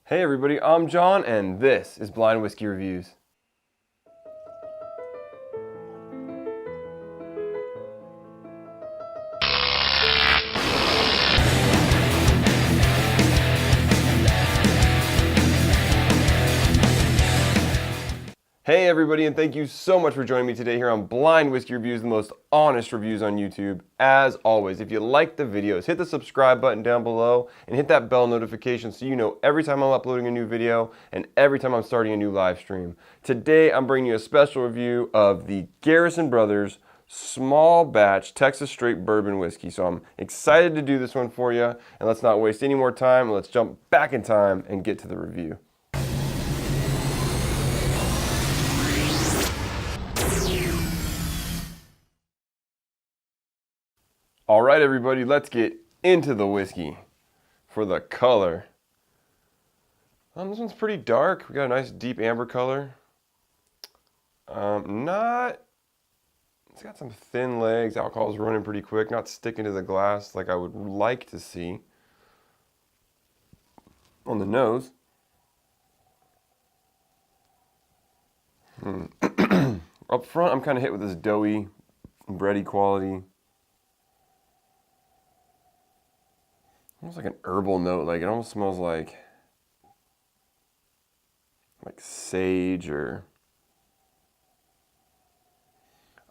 Hey everybody, I'm John and this is Blind Whiskey Reviews. Hey everybody, and thank you so much for joining me today here on Blind Whiskey Reviews, the most honest reviews on YouTube. As always, if you like the videos, hit the subscribe button down below and hit that bell notification so you know every time I'm uploading a new video and every time I'm starting a new live stream. Today, I'm bringing you a special review of the Garrison Brothers small batch Texas straight bourbon whiskey. So I'm excited to do this one for you, and let's not waste any more time. Let's jump back in time and get to the review. All right, everybody, let's get into the whiskey. For the color, this one's pretty dark. We got a nice deep amber color. It's got some thin legs. Alcohol's running pretty quick, not sticking to the glass like I would like to see. On the nose, up front, I'm kind of hit with this doughy, bready quality. Almost like an herbal note, like it almost smells like sage, or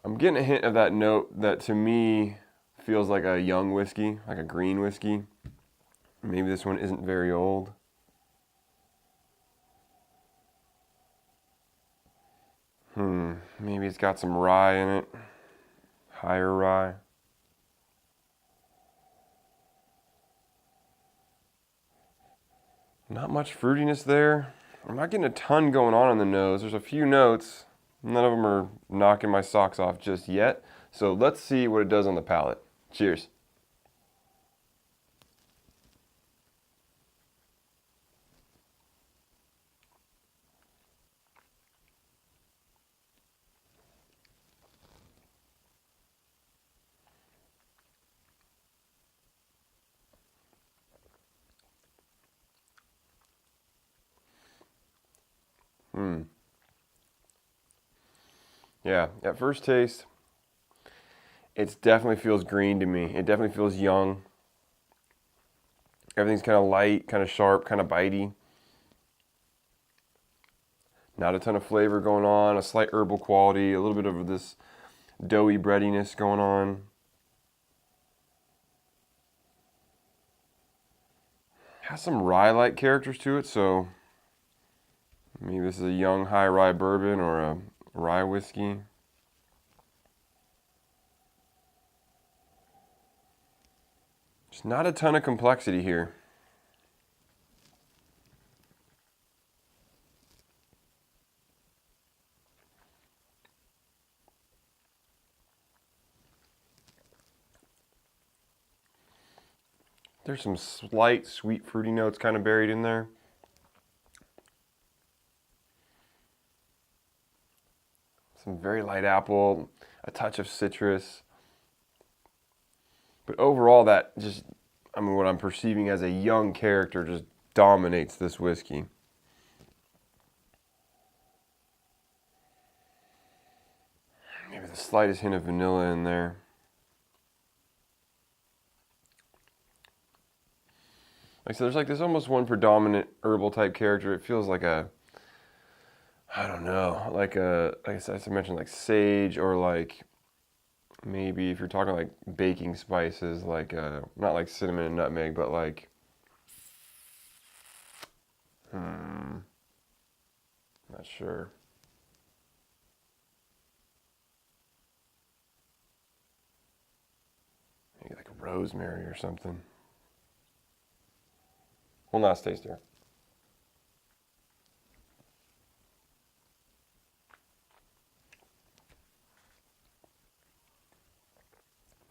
I'm getting a hint of that note that to me feels like a young whiskey, like a green whiskey. Maybe this one isn't very old. Maybe it's got some rye in it, higher rye. Not much fruitiness there. I'm not getting a ton going on the nose. There's a few notes. None of them are knocking my socks off just yet. So let's see what it does on the palate. Cheers. Yeah, at first taste, it definitely feels green to me. It definitely feels young. Everything's kind of light, kind of sharp, kind of bitey. Not a ton of flavor going on, a slight herbal quality, a little bit of this doughy breadiness going on. Has some rye-like characters to it, so maybe this is a young high rye bourbon or a rye whiskey. Just not a ton of complexity here. There's some slight sweet fruity notes kind of buried in there. Some very light apple, a touch of citrus. But overall, that just, what I'm perceiving as a young character just dominates this whiskey. Maybe the slightest hint of vanilla in there. Like I said, there's almost one predominant herbal type character. It feels like a, I don't know, like I mentioned, like sage, or like maybe if you're talking like baking spices, like not like cinnamon and nutmeg, but like not sure. Maybe like rosemary or something. One last taste here.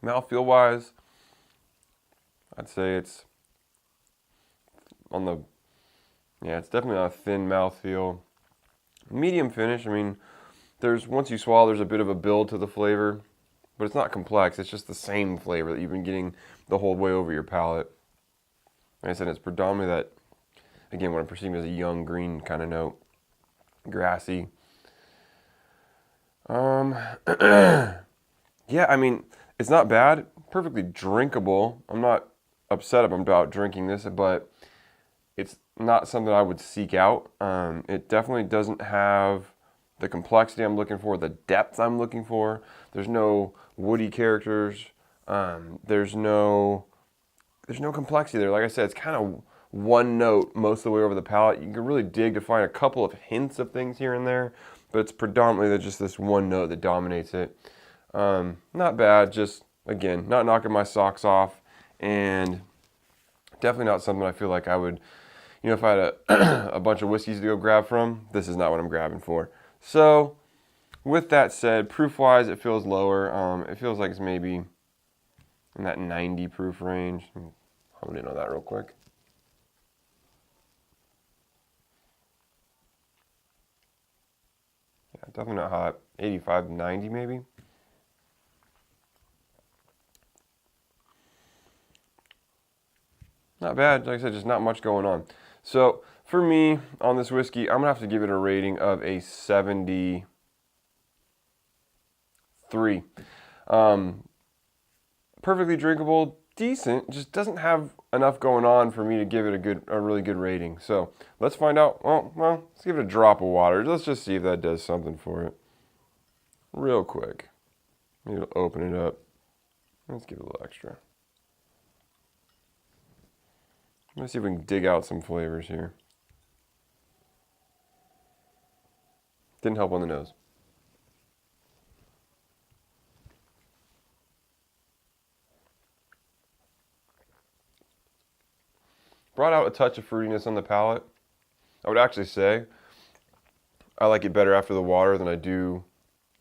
Mouthfeel wise, I'd say it's on the, it's definitely not a thin mouthfeel. Medium finish. Once you swallow, there's a bit of a build to the flavor, but it's not complex. It's just the same flavor that you've been getting the whole way over your palate. Like I said, it's predominantly again, what I'm perceiving as a young green kind of note, grassy. Yeah, I mean, it's not bad, perfectly drinkable. I'm not upset about drinking this, but it's not something I would seek out. It definitely doesn't have the complexity I'm looking for, the depth I'm looking for. There's no woody characters. There's no complexity there. Like I said, it's kind of one note most of the way over the palate. You can really dig to find a couple of hints of things here and there, but it's predominantly just this one note that dominates it. Not bad, just, again, not knocking my socks off, and definitely not something I feel like I would, if I had a bunch of whiskeys to go grab from, this is not what I'm grabbing for. So, with that said, proof-wise, it feels lower. It feels like it's maybe in that 90 proof range. Hone in on that real quick. Yeah, definitely not hot. 85, 90 maybe. Not bad. Like I said, just not much going on. So for me, on this whiskey, I'm going to have to give it a rating of a 73. Perfectly drinkable, decent, just doesn't have enough going on for me to give it a really good rating. So let's find out. Well, let's give it a drop of water. Let's just see if that does something for it. Real quick. Maybe it'll open it up. Let's give it a little extra. Let's see if we can dig out some flavors here. Didn't help on the nose. Brought out a touch of fruitiness on the palate. I would actually say I like it better after the water than I do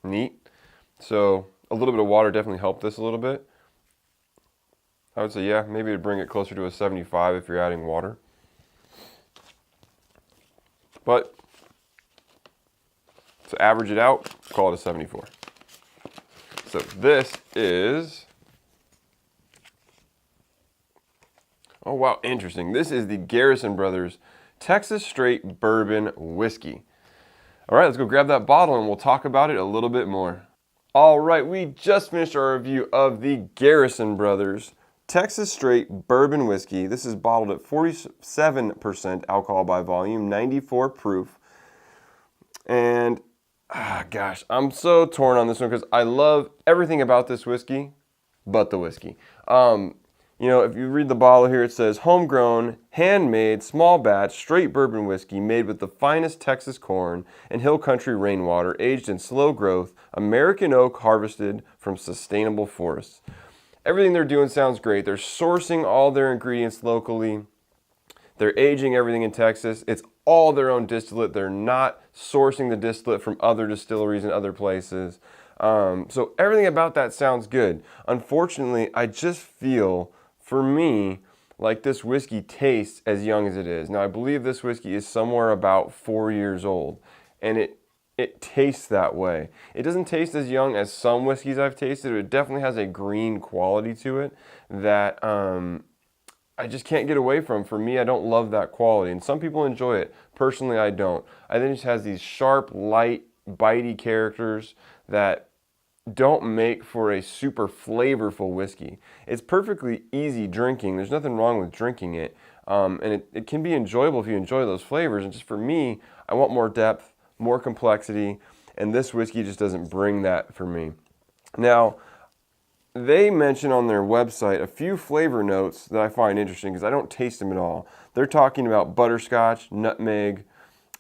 neat. So a little bit of water definitely helped this a little bit. I would say, yeah, maybe it'd bring it closer to a 75 if you're adding water. But to average it out, call it a 74. So this is, oh wow, interesting. This is the Garrison Brothers Texas Straight Bourbon Whiskey. All right, let's go grab that bottle and we'll talk about it a little bit more. All right, we just finished our review of the Garrison Brothers Texas Straight Bourbon Whiskey. This is bottled at 47% alcohol by volume, 94 proof. And, gosh, I'm so torn on this one because I love everything about this whiskey but the whiskey. If you read the bottle here, it says, homegrown, handmade, small batch, straight bourbon whiskey made with the finest Texas corn and hill country rainwater, aged in slow growth, American oak harvested from sustainable forests. Everything they're doing sounds great. They're sourcing all their ingredients locally. They're aging everything in Texas. It's all their own distillate. They're not sourcing the distillate from other distilleries in other places. So everything about that sounds good. Unfortunately, I just feel, for me, like this whiskey tastes as young as it is. Now, I believe this whiskey is somewhere about 4 years old, and it tastes that way. It doesn't taste as young as some whiskeys I've tasted. It definitely has a green quality to it that I just can't get away from. For me, I don't love that quality, and some people enjoy it. Personally, I don't. I think it just has these sharp, light, bitey characters that don't make for a super flavorful whiskey. It's perfectly easy drinking. There's nothing wrong with drinking it, and it can be enjoyable if you enjoy those flavors. And just for me, I want more depth, more complexity, and this whiskey just doesn't bring that for me. Now, they mention on their website a few flavor notes that I find interesting because I don't taste them at all. They're talking about butterscotch, nutmeg.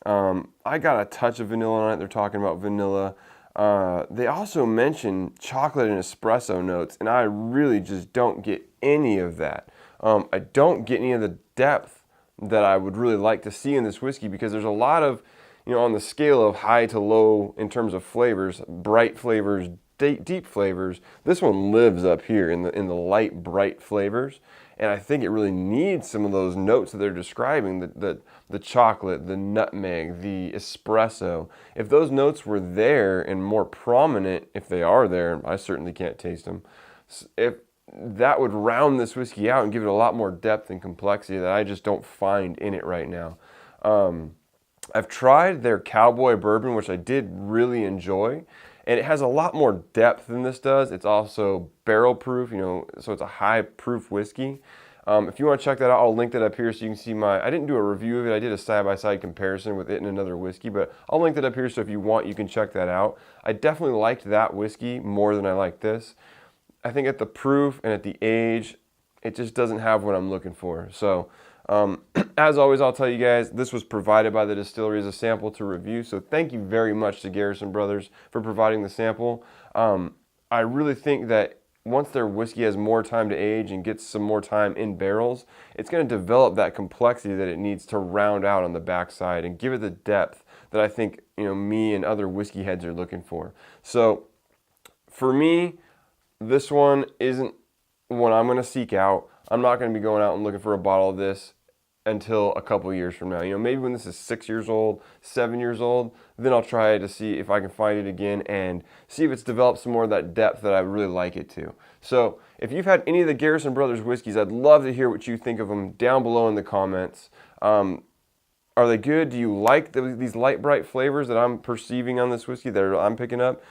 I got a touch of vanilla on it. They're talking about vanilla. They also mention chocolate and espresso notes, and I really just don't get any of that. I don't get any of the depth that I would really like to see in this whiskey because there's a lot of, on the scale of high to low in terms of flavors, bright flavors, deep flavors, this one lives up here in the light, bright flavors. And I think it really needs some of those notes that they're describing, the chocolate, the nutmeg, the espresso. If those notes were there and more prominent, if they are there, I certainly can't taste them. If that would round this whiskey out and give it a lot more depth and complexity that I just don't find in it right now. I've tried their Cowboy Bourbon, which I did really enjoy, and it has a lot more depth than this does. It's also barrel proof, so it's a high proof whiskey. If you want to check that out, I'll link that up here so you can see I didn't do a review of it. I did a side-by-side comparison with it and another whiskey, but I'll link that up here so if you want, you can check that out. I definitely liked that whiskey more than I liked this. I think at the proof and at the age, it just doesn't have what I'm looking for. So, as always, I'll tell you guys, this was provided by the distillery as a sample to review. So thank you very much to Garrison Brothers for providing the sample. I really think that once their whiskey has more time to age and gets some more time in barrels, it's going to develop that complexity that it needs to round out on the backside and give it the depth that I think me and other whiskey heads are looking for. So for me, this one isn't one I'm going to seek out. I'm not going to be going out and looking for a bottle of this until a couple years from now. Maybe when this is 6 years old, 7 years old, then I'll try to see if I can find it again and see if it's developed some more of that depth that I really like it to. So if you've had any of the Garrison Brothers whiskeys, I'd love to hear what you think of them down below in the comments. Are they good? Do you like these light, bright flavors that I'm perceiving on this whiskey that I'm picking up?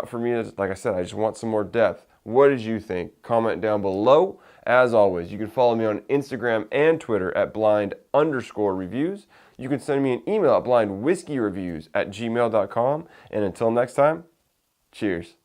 For me, like I said, I just want some more depth. What did you think? Comment down below. As always, you can follow me on Instagram and Twitter at blind_reviews. You can send me an email at blindwhiskeyreviews@gmail.com. And until next time, cheers.